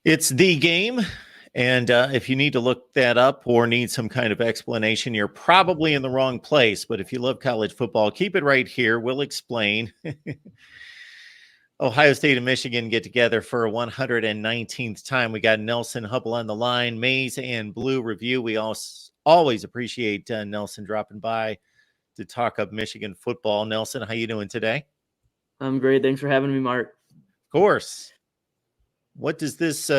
It's the game. And if you need to look that up or need some kind of explanation, you're probably in the wrong place. But if you love college football, keep it right here. We'll explain. Ohio State and Michigan get together for a 119th time. We got Nelson Hubble on the line, Maize and Blue Review. We always appreciate Nelson dropping by to talk up Michigan football. Nelson, how you doing today? I'm great. Thanks for having me, Mark. Of course. What does this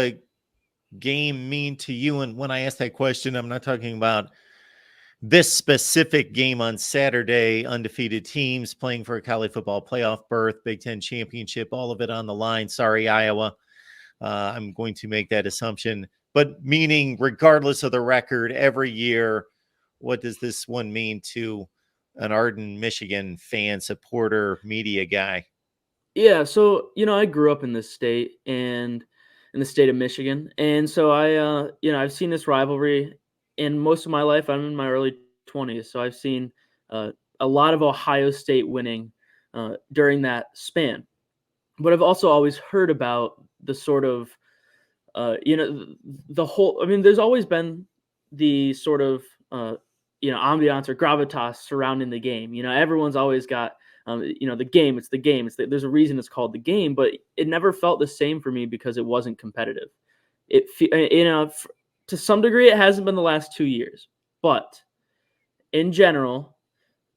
game mean to you? And when I ask that question, I'm not talking about this specific game on Saturday, undefeated teams playing for a college football playoff berth, Big Ten championship, all of it on the line. Sorry, Iowa. I'm going to make that assumption. But meaning, regardless of the record, every year, what does this one mean to an ardent Michigan fan, supporter, media guy? Yeah, so I grew up in this state and in the state of Michigan, and so I've seen this rivalry in most of my life. I'm in my early 20s, so I've seen a lot of Ohio State winning during that span. But I've also always heard about the sort of the whole. I mean, there's always been the sort of ambiance or gravitas surrounding the game. Everyone's always got the game. It's the game. There's a reason it's called the game, but it never felt the same for me because it wasn't competitive. To some degree, it hasn't been the last 2 years, but in general,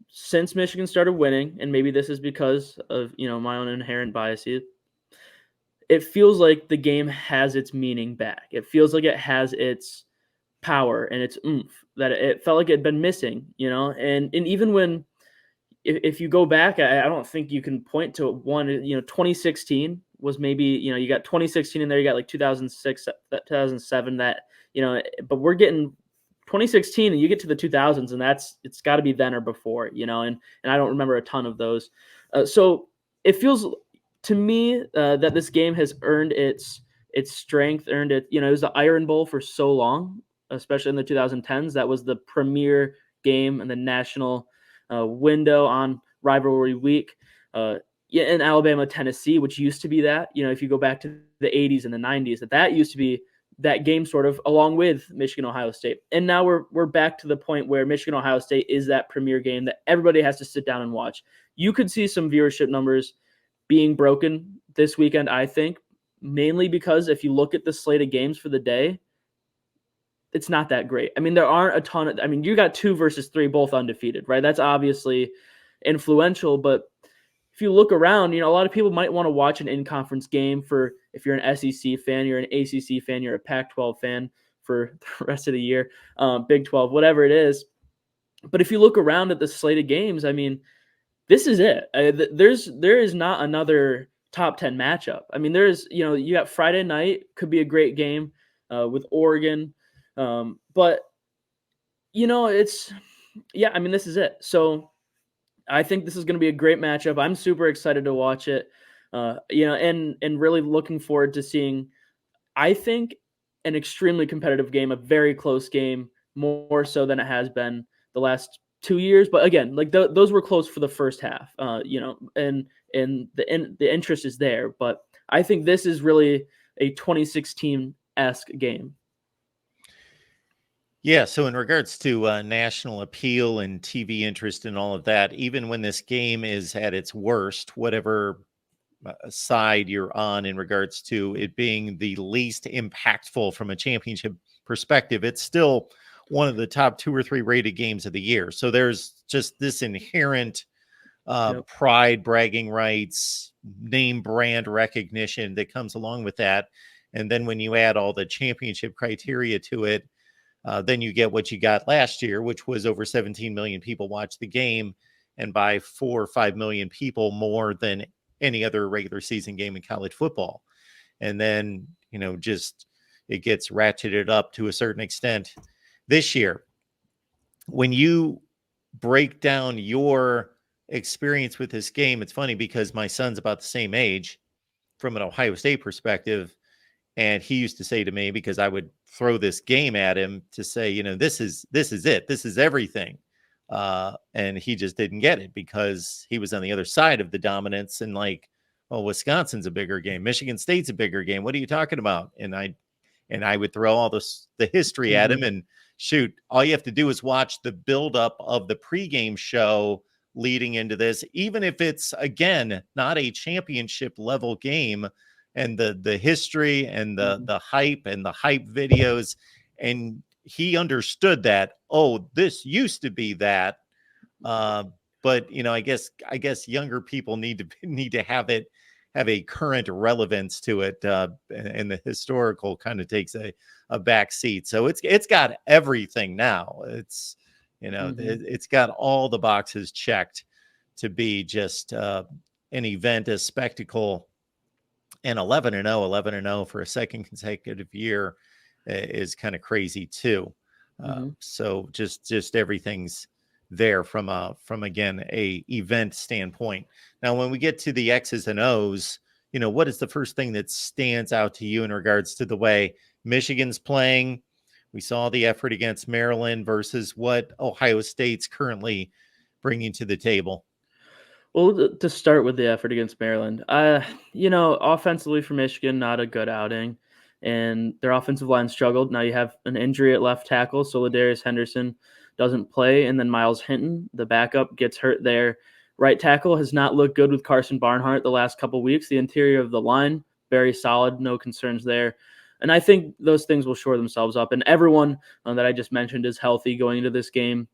since Michigan started winning, and maybe this is because of my own inherent biases, it feels like the game has its meaning back. It feels like it has its power and its oomph that it felt like it had been missing, and even when if you go back, I don't think you can point to one. 2016 was maybe you got 2016 in there. You got like 2006, 2007. But we're getting 2016, and you get to the 2000s, and it's got to be then or before. And I don't remember a ton of those. So it feels to me that this game has earned its strength, earned it. It was the Iron Bowl for so long, especially in the 2010s. That was the premier game and the national window on rivalry week. In Alabama, Tennessee, which used to be that. If you go back to the 80s and the 90s, that used to be that game sort of along with Michigan, Ohio State. And now we're back to the point where Michigan, Ohio State is that premier game that everybody has to sit down and watch. You could see some viewership numbers being broken this weekend, I think, mainly because if you look at the slate of games for the day, it's not that great. I mean, there aren't a ton of, you got 2 versus 3, both undefeated, right? That's obviously influential, but if you look around, a lot of people might want to watch an in-conference game for, if you're an SEC fan, you're an ACC fan, you're a Pac-12 fan for the rest of the year, Big 12, whatever it is. But if you look around at the slate of games, this is it. There is not another top 10 matchup. There's, you got Friday night, could be a great game with Oregon. But this is it. So I think this is going to be a great matchup. I'm super excited to watch it. And really looking forward to seeing, I think, an extremely competitive game, a very close game, more so than it has been the last 2 years. But again, like those were close for the first half, and the interest is there. But I think this is really a 2016-esque game. Yeah, so in regards to national appeal and TV interest and all of that, even when this game is at its worst, whatever side you're on in regards to it being the least impactful from a championship perspective, it's still one of the top 2 or 3 rated games of the year. So there's just this inherent pride, bragging rights, name brand recognition that comes along with that. And then when you add all the championship criteria to it, then you get what you got last year, which was over 17 million people watched the game, and by 4 or 5 million people more than any other regular season game in college football. And then, just it gets ratcheted up to a certain extent this year. When you break down your experience with this game, it's funny because my son's about the same age from an Ohio State perspective. And he used to say to me, because I would throw this game at him to say, this is it. This is everything. And he just didn't get it because he was on the other side of the dominance. And like well, Wisconsin's a bigger game. Michigan State's a bigger game. What are you talking about? And I would throw all the history at him, and shoot, all you have to do is watch the buildup of the pregame show leading into this, even if it's, again, not a championship level game, and the history and the hype and the hype videos. And he understood that, oh, this used to be that. But I guess younger people need to have a current relevance to it, and the historical kind of takes a back seat. So it's got everything now. It's got all the boxes checked to be just an event, a spectacle. And 11-0 for a second consecutive year is kind of crazy too. So just everything's there from again a event standpoint. Now, when we get to the X's and O's, what is the first thing that stands out to you in regards to the way Michigan's playing? We saw the effort against Maryland versus what Ohio State's currently bringing to the table. Well, to start with the effort against Maryland, offensively for Michigan, not a good outing, and their offensive line struggled. Now you have an injury at left tackle, so Ladarius Henderson doesn't play, and then Miles Hinton, the backup, gets hurt there. Right tackle has not looked good with Carson Barnhart the last couple of weeks. The interior of the line, very solid, no concerns there. And I think those things will shore themselves up. And everyone that I just mentioned is healthy going into this game.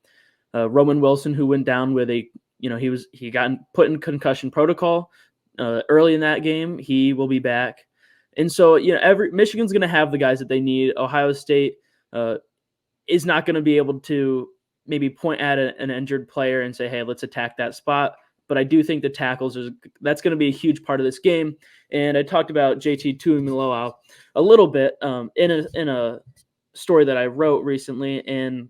Roman Wilson, who went down with he got put in concussion protocol early in that game. He will be back. And so, Michigan's going to have the guys that they need. Ohio State is not going to be able to maybe point at an injured player and say, hey, let's attack that spot. But I do think the tackles, that's going to be a huge part of this game. And I talked about JT Tuimoloau a little bit in a story that I wrote recently. And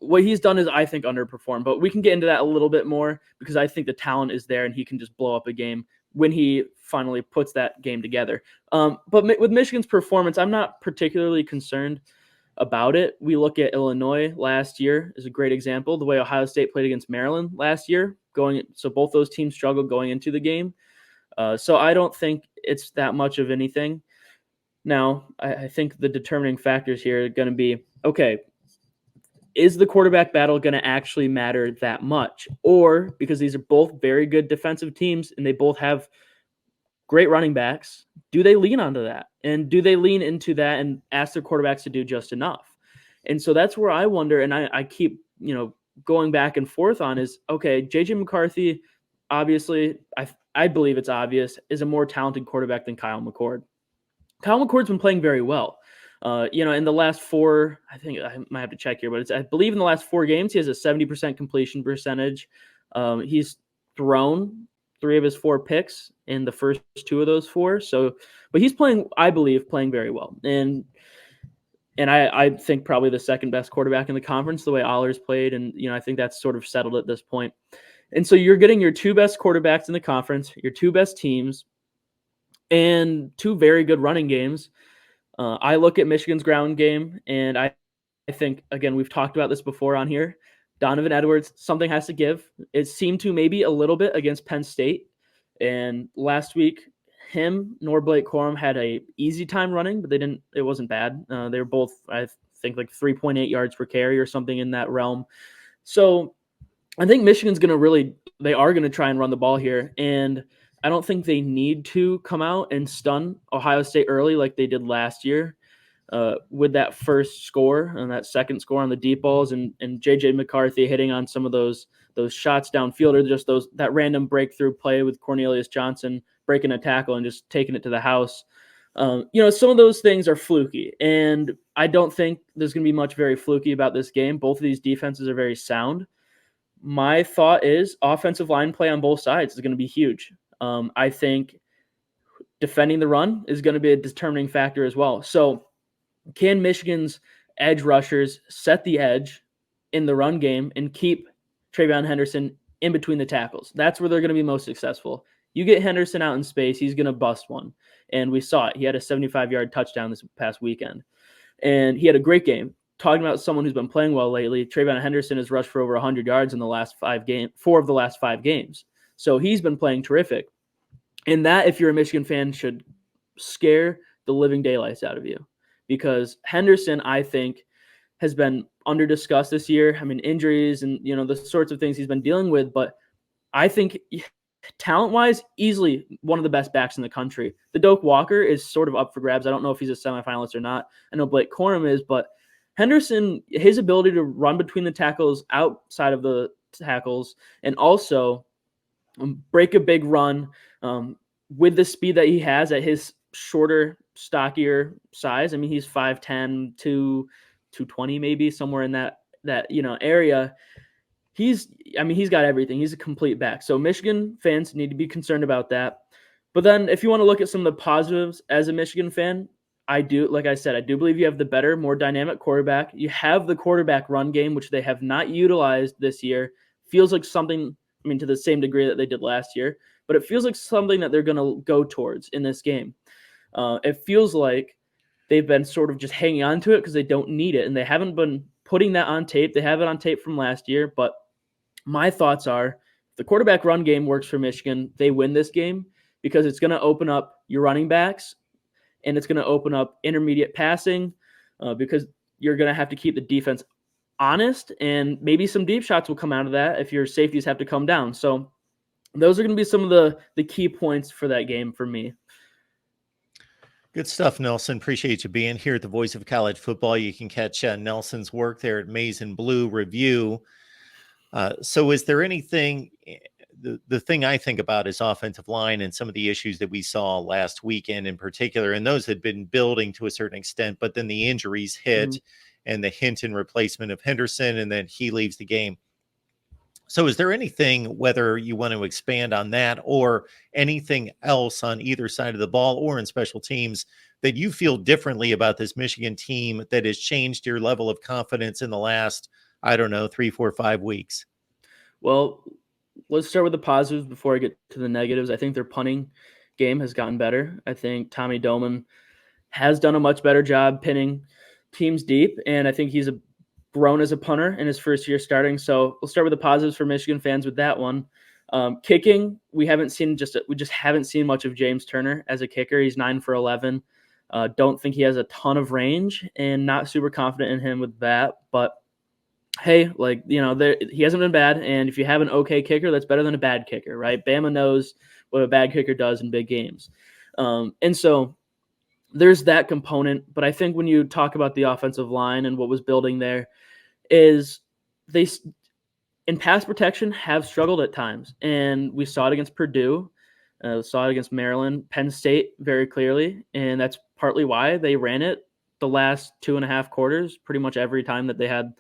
what he's done is, I think, underperformed. But we can get into that a little bit more because I think the talent is there and he can just blow up a game when he finally puts that game together. But with Michigan's performance, I'm not particularly concerned about it. We look at Illinois last year as a great example, the way Ohio State played against Maryland last year. So both those teams struggled going into the game. So I don't think it's that much of anything. Now, I think the determining factors here are going to be, okay, is the quarterback battle going to actually matter that much? Or, because these are both very good defensive teams and they both have great running backs, do they lean onto that? And do they lean into that and ask their quarterbacks to do just enough? And so that's where I wonder, and I keep, going back and forth on is, okay, J.J. McCarthy, obviously, I believe it's obvious, is a more talented quarterback than Kyle McCord. Kyle McCord's been playing very well. In the last four, I think I might have to check here, but I believe in the last 4 games, he has a 70% completion percentage. He's thrown 3 of his 4 picks in the first 2 of those 4. So, but he's playing, I believe, very well. And I think probably the second best quarterback in the conference, the way Aller's played. And, I think that's sort of settled at this point. And so you're getting your 2 best quarterbacks in the conference, your 2 best teams, and 2 very good running games. I look at Michigan's ground game, and I think, again, we've talked about this before on here. Donovan Edwards, something has to give. It seemed to maybe a little bit against Penn State. And last week, him nor Blake Corum had a easy time running, but it wasn't bad. They were both, I think, like 3.8 yards per carry or something in that realm. So I think Michigan's they are going to try and run the ball here. And I don't think they need to come out and stun Ohio State early like they did last year with that first score and that second score on the deep balls and J.J. McCarthy hitting on some of those shots downfield, or just that random breakthrough play with Cornelius Johnson breaking a tackle and just taking it to the house. Some of those things are fluky, and I don't think there's going to be much very fluky about this game. Both of these defenses are very sound. My thought is offensive line play on both sides is going to be huge. I think defending the run is going to be a determining factor as well. So can Michigan's edge rushers set the edge in the run game and keep TreVeyon Henderson in between the tackles? That's where they're going to be most successful. You get Henderson out in space, he's going to bust one. And we saw it. He had a 75-yard touchdown this past weekend. And he had a great game. Talking about someone who's been playing well lately, TreVeyon Henderson has rushed for over 100 yards in the last 4 of the last 5 games. So he's been playing terrific. And that, if you're a Michigan fan, should scare the living daylights out of you, because Henderson, I think, has been under discussed this year. I mean, injuries and the sorts of things he's been dealing with, but I think talent-wise, easily one of the best backs in the country. The Doak Walker is sort of up for grabs. I don't know if he's a semifinalist or not. I know Blake Corum is, but Henderson, his ability to run between the tackles, outside of the tackles, and also break a big run with the speed that he has at his shorter, stockier size. I mean, he's 5'10", 220 maybe, somewhere in that area. He's got everything. He's a complete back. So Michigan fans need to be concerned about that. But then if you want to look at some of the positives as a Michigan fan, like I said, I do believe you have the better, more dynamic quarterback. You have the quarterback run game, which they have not utilized this year. Feels like something, to the same degree that they did last year, but it feels like something that they're going to go towards in this game. It feels like they've been sort of just hanging on to it because they don't need it, and they haven't been putting that on tape. They have it on tape from last year, but my thoughts are, if the quarterback run game works for Michigan, they win this game, because it's going to open up your running backs, and it's going to open up intermediate passing, because you're going to have to keep the defense honest, and maybe some deep shots will come out of that if your safeties have to come down. So those are going to be some of the key points for that game for me. Good stuff, Nelson. Appreciate you being here at the Voice of College Football. You can catch Nelson's work there at Maize and Blue Review. So is there anything, the thing I think about is offensive line and some of the issues that we saw last weekend in particular, and those had been building to a certain extent, but then the injuries hit and the Hinton replacement of Henderson, and then he leaves the game. So is there anything, whether you want to expand on that or anything else on either side of the ball or in special teams, that you feel differently about this Michigan team that has changed your level of confidence in the last, 3, 4, 5 weeks? Well, let's start with the positives before I get to the negatives. I think their punting game has gotten better. I think Tommy Doman has done a much better job pinning teams deep, and I think he's grown as a punter in his first year starting. So we'll start with the positives for Michigan fans with that one. Kicking, we just haven't seen much of James Turner as a kicker. He's 9 for 11. Don't think he has a ton of range, and not super confident in him with that. But hey, he hasn't been bad, and if you have an okay kicker, that's better than a bad kicker, right? Bama knows what a bad kicker does in big games. And so there's that component. But I think when you talk about the offensive line and what was building there, is they, in pass protection, have struggled at times. And we saw it against Purdue, saw it against Maryland, Penn State very clearly. And that's partly why they ran it the last 2.5 quarters. Pretty much every time that they had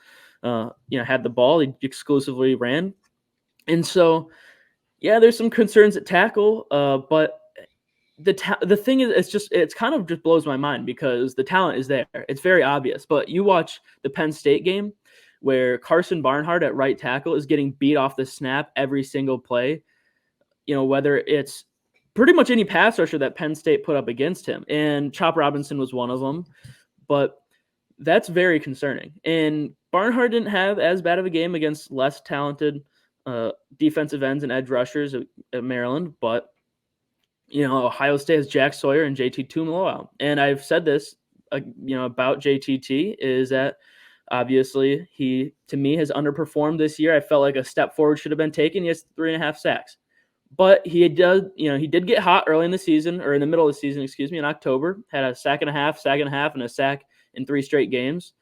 the ball, they exclusively ran. And so, yeah, there's some concerns at tackle, but the thing is, it's kind of just blows my mind, because the talent is there. It's very obvious. But you watch the Penn State game, where Carson Barnhart at right tackle is getting beat off the snap every single play, whether it's pretty much any pass rusher that Penn State put up against him. And Chop Robinson was one of them. But that's very concerning. And Barnhart didn't have as bad of a game against less talented defensive ends and edge rushers at Maryland. But, Ohio State has Jack Sawyer and JT Tuimoloau. And I've said this, about JTT, is that obviously he, to me, has underperformed this year. I felt like a step forward should have been taken. He has 3.5 sacks. But he did get hot early in the season, or in the middle of the season, in October. Had a sack and a half, and a sack in 3 straight games.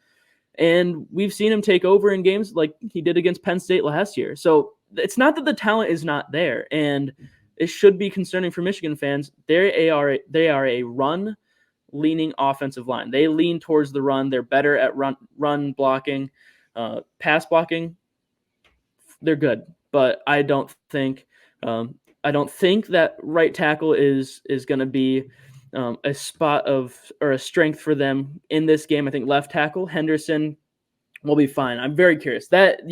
And we've seen him take over in games like he did against Penn State last year. So it's not that the talent is not there. And it should be concerning for Michigan fans. They are a run-leaning offensive line. They lean towards the run. They're better at run blocking. Pass blocking, they're good. But I don't think that right tackle is going to be a spot or a strength for them in this game. I think left tackle Henderson will be fine. I'm very curious. That,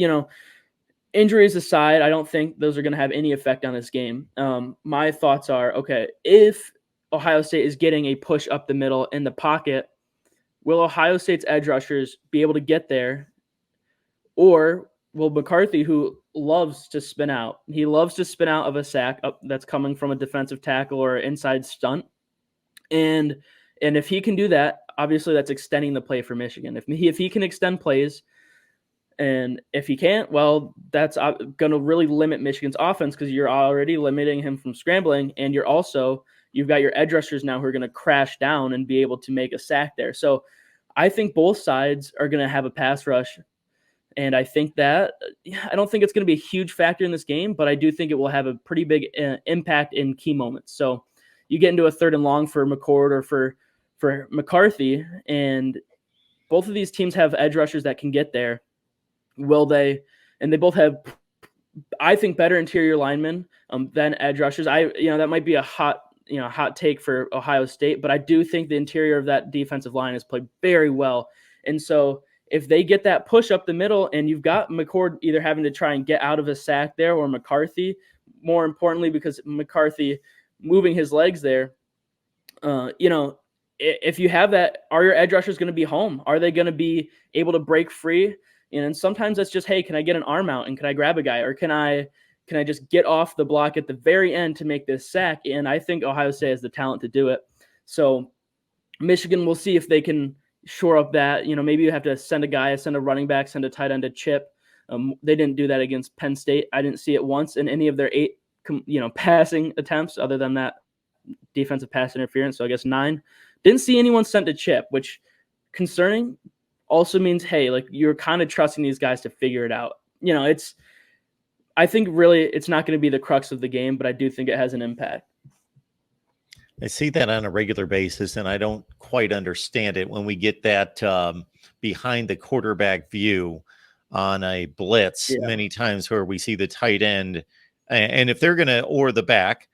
injuries aside, I don't think those are going to have any effect on this game. My thoughts are, okay, if Ohio State is getting a push up the middle in the pocket, will Ohio State's edge rushers be able to get there? Or will McCarthy, who loves to spin out. He loves to spin out of a sack that's coming from a defensive tackle or inside stunt. And if he can do that, obviously that's extending the play for Michigan. If he can extend plays, and if he can't, well, that's going to really limit Michigan's offense because you're already limiting him from scrambling, and you've got your edge rushers now who are going to crash down and be able to make a sack there. So I think both sides are going to have a pass rush, and I think that I don't think it's going to be a huge factor in this game, but I do think it will have a pretty big impact in key moments. So you get into a 3rd and long for McCord or for McCarthy, and both of these teams have edge rushers that can get there. Will they? And they both have, I think, better interior linemen than edge rushers. That might be a hot take for Ohio State, but I do think the interior of that defensive line has played very well. And so if they get that push up the middle, and you've got McCord either having to try and get out of a sack there, or McCarthy, more importantly, because McCarthy moving his legs there, if you have that, are your edge rushers going to be home? Are they going to be able to break free? And sometimes that's just, hey, can I get an arm out and can I grab a guy, or can I just get off the block at the very end to make this sack? And I think Ohio State has the talent to do it. So Michigan, we'll see if they can shore up that. Maybe you have to send a running back, send a tight end to chip. They didn't do that against Penn State. I didn't see it once in any of their 8 passing attempts, other than that defensive pass interference. So I guess 9. Didn't see anyone sent to chip, which concerning. Also means, hey, like, you're kind of trusting these guys to figure it out. I think really it's not going to be the crux of the game, but I do think it has an impact. I see that on a regular basis, and I don't quite understand it when we get that behind the quarterback view on a blitz many times, where we see the tight end, and if they're going to, or the back,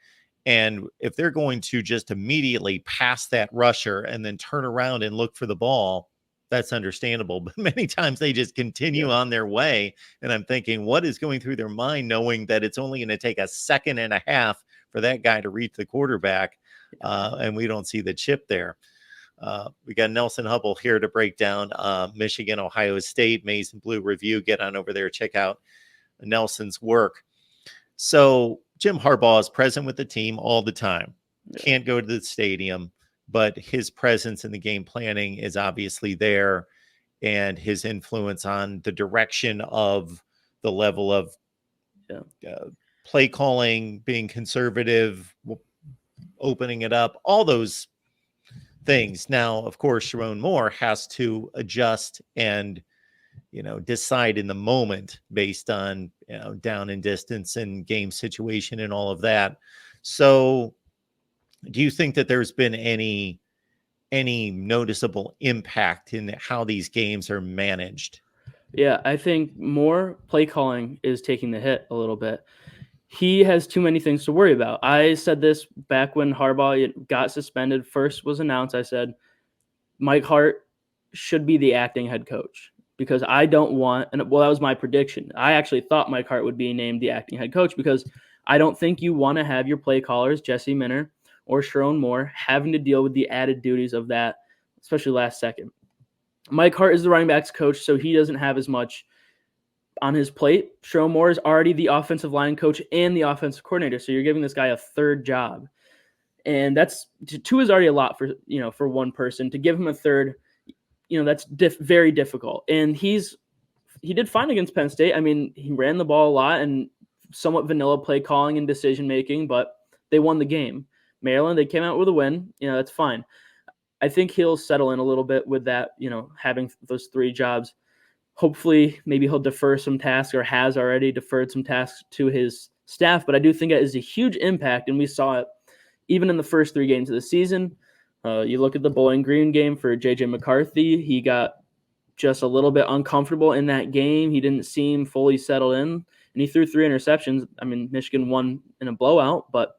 and if they're going to just immediately pass that rusher and then turn around and look for the ball, that's understandable. But many times they just continue on their way. And I'm thinking, what is going through their mind, knowing that it's only going to take a second and a half for that guy to reach the quarterback, and we don't see the chip there. We got Nelson Hubble here to break down Michigan, Ohio State, Maize and Blue review. Get on over there, check out Nelson's work. So Jim Harbaugh is present with the team all the time. Can't go to the stadium, but his presence in the game planning is obviously there, and his influence on the direction of the level of play calling, being conservative, opening it up, all those things. Now, of course, Sharon Moore has to adjust and decide in the moment based on down and distance and game situation and all of that. So do you think that there's been any noticeable impact in how these games are managed? Yeah, I think more play calling is taking the hit a little bit. He has too many things to worry about. I said this back when Harbaugh got suspended, first was announced. I said, Mike Hart should be the acting head coach, because I don't want, and well, that was my prediction. I actually thought Mike Hart would be named the acting head coach, because I don't think you want to have your play callers, Jesse Minter or Sharon Moore, having to deal with the added duties of that, especially last second. Mike Hart is the running backs coach, so he doesn't have as much on his plate. Sharon Moore is already the offensive line coach and the offensive coordinator, so you're giving this guy a third job. And that's 2 is already a lot for one person. To give him a third, that's very difficult. And he did fine against Penn State. I mean, he ran the ball a lot and somewhat vanilla play calling and decision making, but they won the game. Maryland, they came out with a win. That's fine. I think he'll settle in a little bit with that, having those 3 jobs. Hopefully, maybe he'll defer some tasks, or has already deferred some tasks to his staff. But I do think it is a huge impact, and we saw it even in the first 3 games of the season. You look at the Bowling Green game for J.J. McCarthy. He got just a little bit uncomfortable in that game. He didn't seem fully settled in, and he threw 3 interceptions. I mean, Michigan won in a blowout, but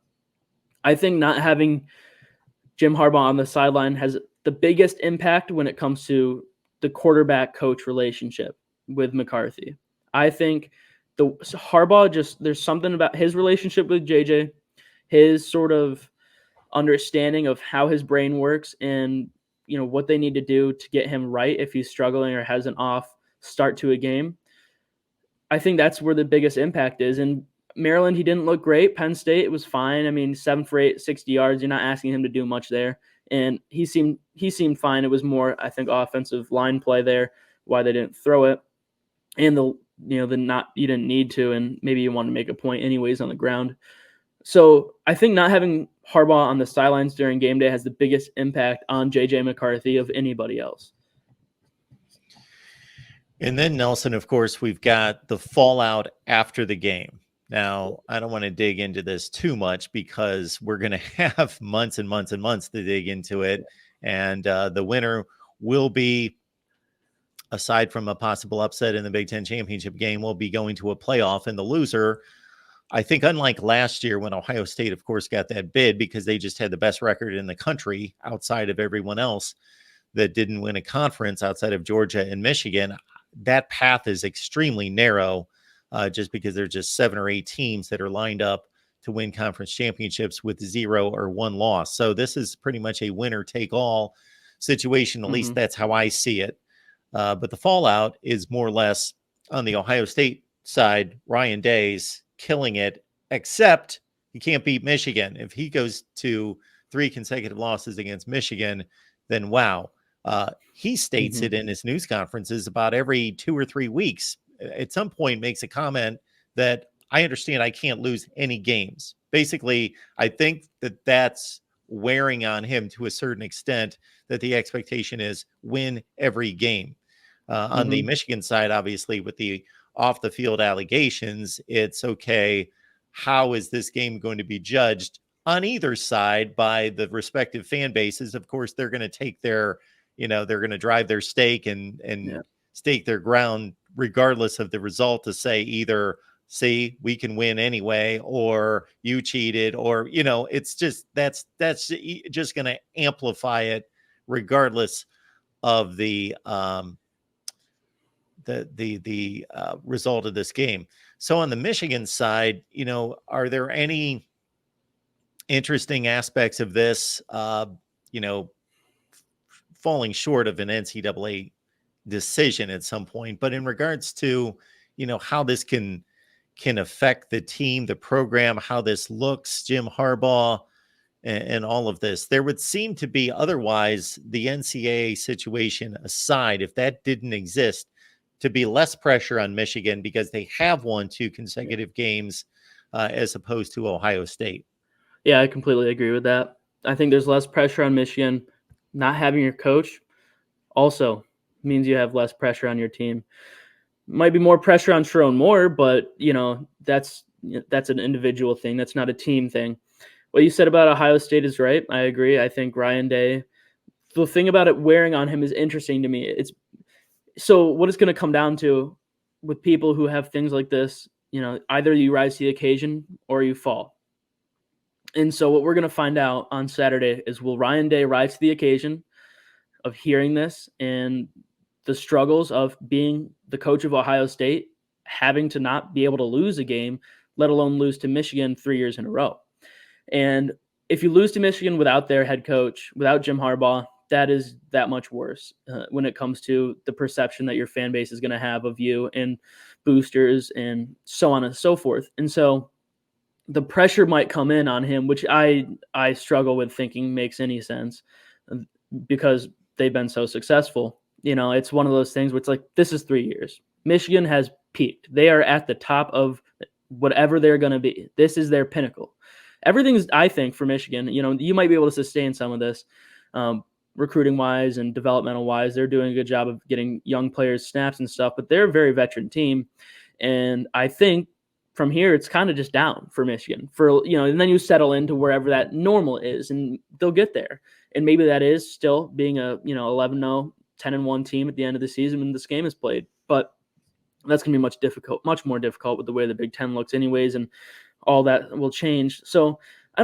I think not having Jim Harbaugh on the sideline has the biggest impact when it comes to the quarterback-coach relationship with McCarthy. I think Harbaugh, there's something about his relationship with JJ, his sort of understanding of how his brain works and what they need to do to get him right if he's struggling or has an off start to a game. I think that's where the biggest impact is. And Maryland, he didn't look great. Penn State, it was fine. I mean, 7 for 8, 60 yards. You're not asking him to do much there. And he seemed fine. It was more, I think, offensive line play there, why they didn't throw it. And you didn't need to, and maybe you want to make a point anyways on the ground. So I think not having Harbaugh on the sidelines during game day has the biggest impact on JJ McCarthy of anybody else. And then, Nelson, of course, we've got the fallout after the game. Now, I don't want to dig into this too much because we're going to have months and months and months to dig into it. And the winner will be, aside from a possible upset in the Big Ten championship game, will be going to a playoff. And the loser, I think, unlike last year when Ohio State, of course, got that bid because they just had the best record in the country outside of everyone else that didn't win a conference outside of Georgia and Michigan, that path is extremely narrow just because there's just 7 or 8 teams that are lined up to win conference championships with 0 or 1 loss. So this is pretty much a winner take all situation. At least that's how I see it. But the fallout is more or less on the Ohio State side. Ryan Day's killing it, except he can't beat Michigan. If he goes to 3 consecutive losses against Michigan, then wow. He states it in his news conferences about every 2 or 3 weeks. At some point makes a comment that I understand I can't lose any games. Basically, I think that that's wearing on him to a certain extent, that the expectation is win every game. On the Michigan side, obviously, with the off the field allegations, it's okay. How is this game going to be judged on either side by the respective fan bases? Of course, they're going to take their, they're going to drive their stake and stake their ground regardless of the result to say either, see, we can win anyway, or you cheated, or, it's just, that's just going to amplify it regardless of the result of this game. So on the Michigan side, are there any interesting aspects of this, falling short of an NCAA decision at some point, but in regards to, how this can affect the team, the program, how this looks, Jim Harbaugh, and all of this, there would seem to be, otherwise, the NCAA situation aside, if that didn't exist, to be less pressure on Michigan because they have won 2 consecutive games as opposed to Ohio State. Yeah, I completely agree with that. I think there's less pressure on Michigan. Not having your coach also means you have less pressure on your team. Might be more pressure on Sharon Moore, but that's an individual thing. That's not a team thing. What you said about Ohio State is right. I agree. I think Ryan Day, the thing about it wearing on him is interesting to me. So what it's going to come down to with people who have things like this, either you rise to the occasion or you fall. And so what we're going to find out on Saturday is, will Ryan Day rise to the occasion of hearing this and the struggles of being the coach of Ohio State, having to not be able to lose a game, let alone lose to Michigan 3 years in a row? And if you lose to Michigan without their head coach, without Jim Harbaugh, that is that much worse when it comes to the perception that your fan base is going to have of you and boosters and so on and so forth. And so the pressure might come in on him, which I struggle with thinking makes any sense because they've been so successful. It's one of those things where it's like, this is 3 years. Michigan has peaked. They are at the top of whatever they're going to be. This is their pinnacle. Everything's, I think, for Michigan, you might be able to sustain some of this recruiting wise and developmental wise. They're doing a good job of getting young players snaps and stuff, but they're a very veteran team. And I think from here, it's kind of just down for Michigan and then you settle into wherever that normal is and they'll get there. And maybe that is still being a, 11-0, 10-1 team at the end of the season when this game is played. But that's going to be much more difficult with the way the Big Ten looks anyways. And all that will change. So I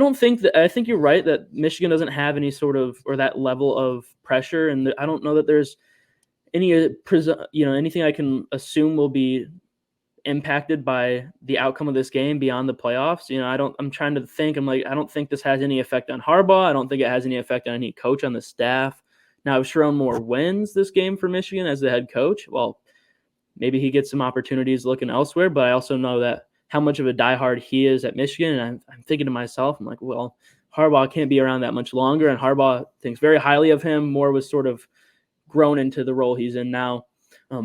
think you're right that Michigan doesn't have any sort of, or that level of pressure. And I don't know that there's any, anything I can assume will be impacted by the outcome of this game beyond the playoffs. I'm trying to think, I don't think this has any effect on Harbaugh. I don't think it has any effect on any coach on the staff. Now, if Sharon Moore wins this game for Michigan as the head coach, well, maybe he gets some opportunities looking elsewhere. But I also know that how much of a diehard he is at Michigan. And I'm thinking to myself, I'm like, well, Harbaugh can't be around that much longer. And Harbaugh thinks very highly of him. Moore was sort of grown into the role he's in now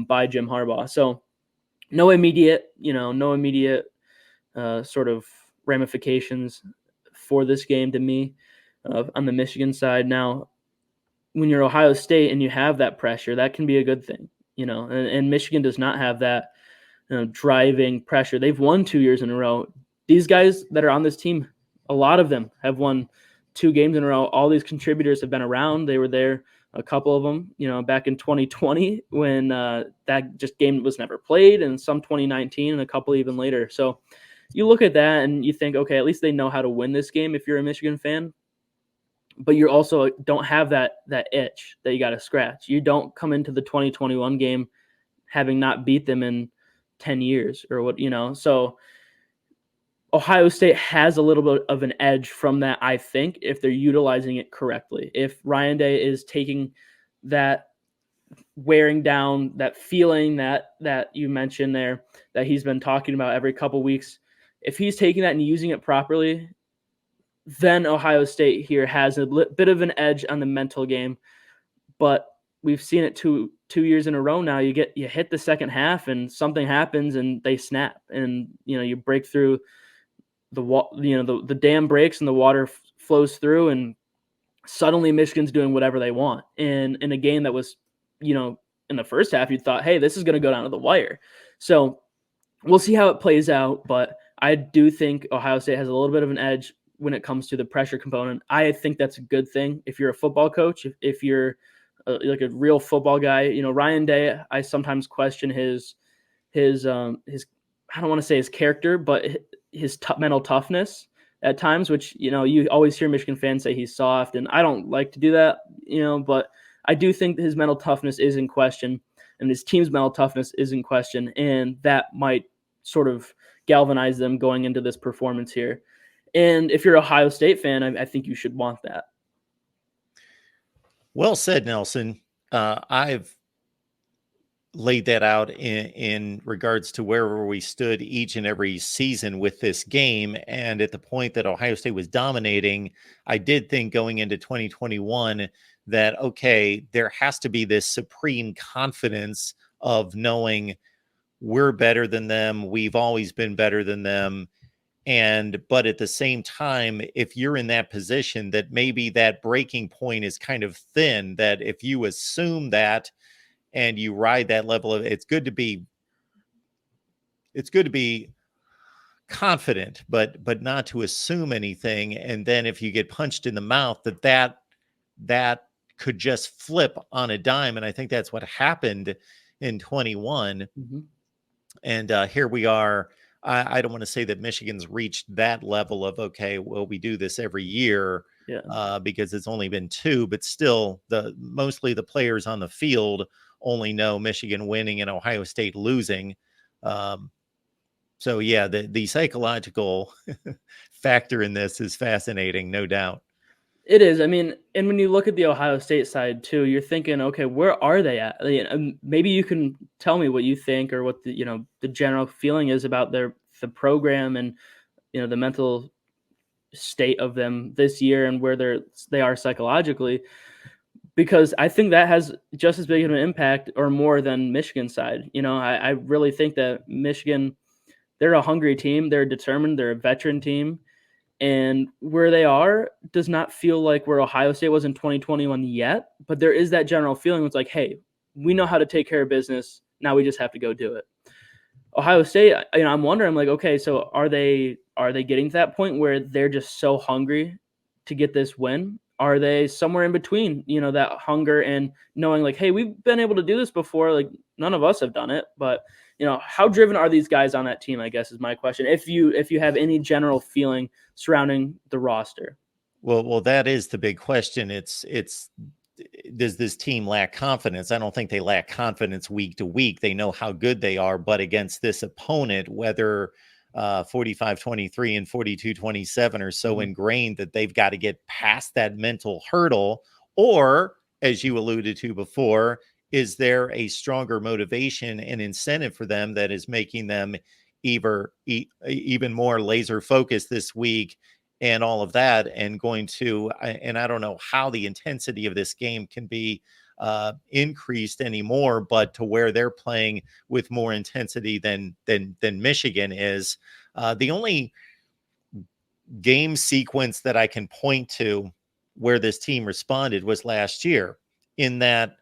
by Jim Harbaugh. So no immediate sort of ramifications for this game to me on the Michigan side. Now, when you're Ohio State and you have that pressure, that can be a good thing, and Michigan does not have that driving pressure. They've won 2 years in a row. These guys that are on this team, a lot of them have won 2 games in a row. All these contributors have been around. They were there, a couple of them, back in 2020 when that just game was never played, and some 2019 and a couple even later. So you look at that and you think, okay, at least they know how to win this game if you're a Michigan fan. But you also don't have that itch that you got to scratch. You don't come into the 2021 game having not beat them in 10 years or what, So Ohio State has a little bit of an edge from that, I think, if they're utilizing it correctly. If Ryan Day is taking that wearing down, that feeling that you mentioned there, that he's been talking about every couple weeks, if he's taking that and using it properly, then Ohio State here has a bit of an edge on the mental game. But we've seen it two years in a row now. You hit the second half and something happens and they snap, and you break through the dam breaks and the water flows through, and suddenly Michigan's doing whatever they want. And in a game that was, in the first half, you thought, hey, this is going to go down to the wire. So we'll see how it plays out. But I do think Ohio State has a little bit of an edge when it comes to the pressure component. I think that's a good thing. If you're a football coach, if you're like a real football guy, Ryan Day, I sometimes question his I don't want to say his character, but his mental toughness at times, which, you always hear Michigan fans say he's soft, and I don't like to do that, but I do think his mental toughness is in question, and his team's mental toughness is in question, and that might sort of galvanize them going into this performance here. And if you're an Ohio State fan, I think you should want that. Well said, Nelson. I've laid that out in regards to wherever we stood each and every season with this game. And at the point that Ohio State was dominating, I did think going into 2021 that, okay, there has to be this supreme confidence of knowing we're better than them. We've always been better than them. But at the same time, if you're in that position, that maybe that breaking point is kind of thin, that if you assume that and you ride that level of, it's good to be confident, but not to assume anything. And then if you get punched in the mouth, that could just flip on a dime. And I think that's what happened in 21. Mm-hmm. And here we are. I don't want to say that Michigan's reached that level of, okay, well, we do this every year, because it's only been 2, but still mostly the players on the field only know Michigan winning and Ohio State losing. So yeah, the psychological factor in this is fascinating, no doubt. It is. I mean, and when you look at the Ohio State side too, you're thinking, okay, where are they at? Maybe you can tell me what you think or what the general feeling is about the program and the mental state of them this year and where they are psychologically, because I think that has just as big of an impact or more than Michigan's side. I really think that Michigan, they're a hungry team, they're determined, they're a veteran team. And where they are does not feel like where Ohio State was in 2021 yet, but there is that general feeling. It's like, hey, we know how to take care of business. Now we just have to go do it. Ohio State, I'm wondering, I'm like, okay, so are they getting to that point where they're just so hungry to get this win? Are they somewhere in between, that hunger and knowing like, hey, we've been able to do this before. Like none of us have done it, but how driven are these guys on that team, I guess is my question. If you have any general feeling surrounding the roster. Well, that is the big question. It's does this team lack confidence? I don't think they lack confidence week to week. They know how good they are, but against this opponent, whether 45-23 and 42-27 are so ingrained that they've got to get past that mental hurdle, or as you alluded to before, is there a stronger motivation and incentive for them that is making them even more laser focused this week and all of that, and going to, and I don't know how the intensity of this game can be increased anymore, but to where they're playing with more intensity than Michigan is. The only game sequence that I can point to where this team responded was last year, in that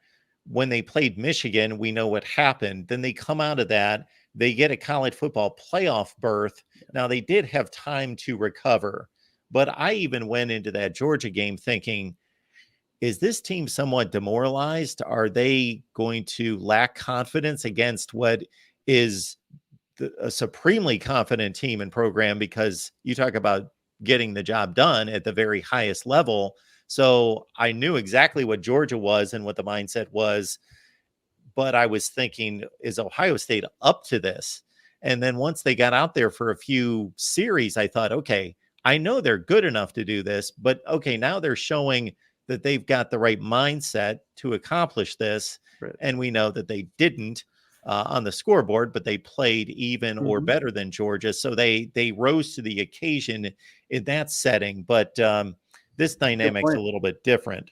when they played Michigan, we know what happened. Then they come out of that, they get a college football playoff berth. Now they did have time to recover, but I even went into that Georgia game thinking, is this team somewhat demoralized? Are they going to lack confidence against what is a supremely confident team and program? Because you talk about getting the job done at the very highest level. So I knew exactly what Georgia was and what the mindset was, but I was thinking, is Ohio State up to this? And then once they got out there for a few series, I thought, okay, I know they're good enough to do this, but okay, now they're showing that they've got the right mindset to accomplish this. Right. And we know that they didn't on the scoreboard, but they played even or Mhm. better than Georgia. So they rose to the occasion in that setting. But this Good dynamic's a point. little bit different.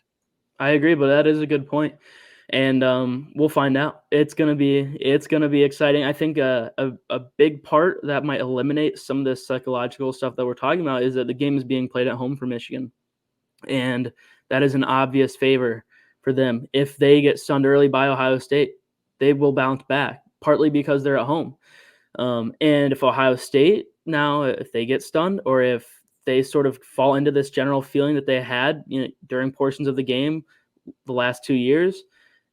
I agree, but that is a good point. And we'll find out. It's gonna be exciting. I think a big part that might eliminate some of this psychological stuff that we're talking about is that the game is being played at home for Michigan, and that is an obvious favor for them. If they get stunned early by Ohio State, they will bounce back, partly because they're at home. And if Ohio State now, if they get stunned, or if they sort of fall into this general feeling that they had, during portions of the game the last 2 years,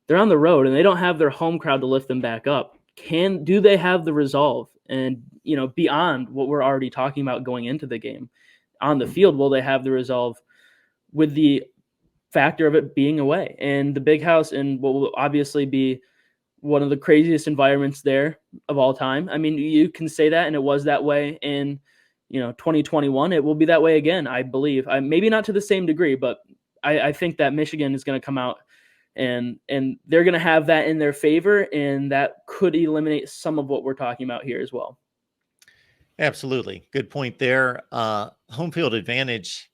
they're on the road and they don't have their home crowd to lift them back up. Do they have the resolve? And beyond what we're already talking about going into the game, on the field, will they have the resolve with the factor of it being away and the big house and what will obviously be one of the craziest environments there of all time? I mean, you can say that, and it was that way in 2021. It will be that way again, I believe. Maybe not to the same degree, but I think that Michigan is going to come out and they're going to have that in their favor, and that could eliminate some of what we're talking about here as well. Absolutely. Good point there. Home field advantage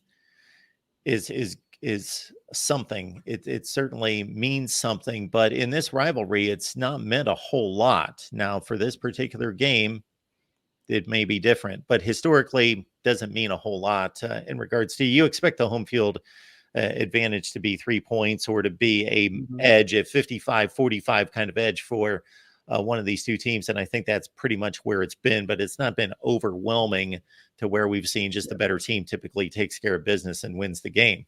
is something. It certainly means something, but in this rivalry, it's not meant a whole lot. Now, for this particular game, it may be different, but historically doesn't mean a whole lot in regards to, you expect the home field advantage to be 3 points or to be a Mhm. edge, a 55-45 kind of edge for one of these two teams. And I think that's pretty much where it's been, but it's not been overwhelming to where we've seen just the better team typically takes care of business and wins the game.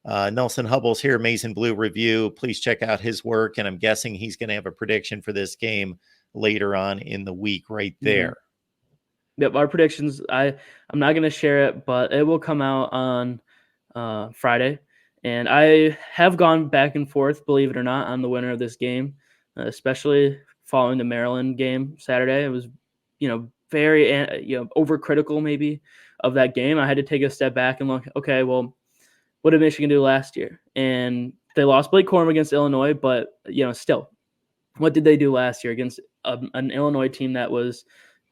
Nelson Hubble's here, Maize and Blue Review. Please check out his work. And I'm guessing he's going to have a prediction for this game later on in the week right there. Yep, our predictions. I'm not going to share it, but it will come out on Friday. And I have gone back and forth, believe it or not, on the winner of this game, especially following the Maryland game Saturday. It was, very, overcritical maybe of that game. I had to take a step back and look, okay, well, what did Michigan do last year? And they lost Blake Corum against Illinois, but, still, what did they do last year against an Illinois team that was,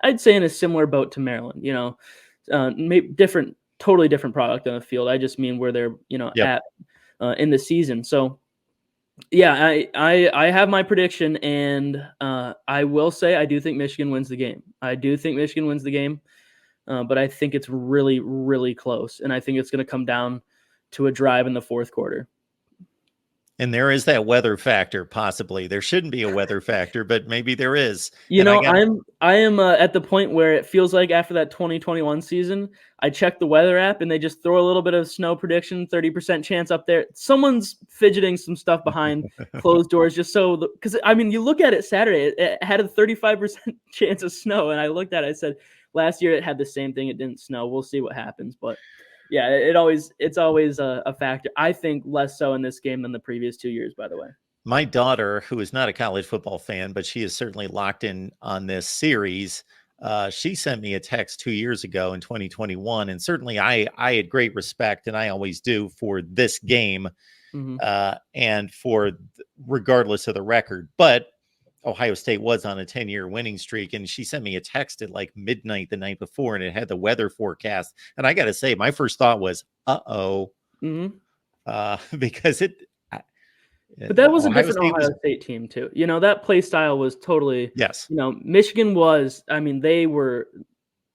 I'd say, in a similar boat to Maryland? Maybe totally different product on the field. I just mean where they're Yep. at in the season. So yeah, I have my prediction, and I will say I do think Michigan wins the game. I do think Michigan wins the game, but I think it's really, really close, and I think it's going to come down to a drive in the fourth quarter. And there is that weather factor, possibly. There shouldn't be a weather factor, but maybe there is. You And I know, got I am at the point where it feels like after that 2021 season, I check the weather app and they just throw a little bit of snow prediction, 30% chance up there. Someone's fidgeting some stuff behind closed doors just so, because I mean, you look at it Saturday, it had a 35% chance of snow, and I looked at it, I said, last year it had the same thing, it didn't snow. We'll see what happens, but yeah, it's always a factor. I think less so in this game than the previous 2 years, by the way. my daughter, who is not a college football fan, but she is certainly locked in on this series. She sent me a text 2 years ago in 2021, and certainly I had great respect, and I always do, for this game. Hmm. and regardless of the record. But Ohio State was on a 10-year winning streak, and she sent me a text at like midnight the night before, and it had the weather forecast. And I got to say, my first thought was, "Uh-oh," Hmm. because But that was a Ohio different State Ohio was State team too. That play style was totally. yes, Michigan was. I mean, they were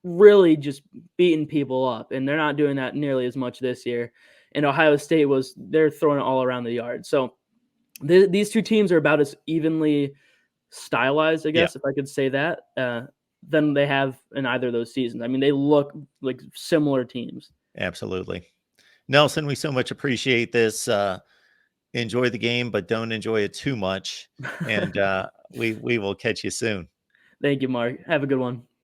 really just beating people up, and they're not doing that nearly as much this year. And Ohio State they're throwing it all around the yard. So these two teams are about as evenly stylized, I yeah, guess, if I could say that, than they have in either of those seasons. I mean, they look like similar teams. absolutely. Nelson, we so much appreciate this. Enjoy the game, but don't enjoy it too much. And we will catch you soon. Thank you, Mark. Have a good one.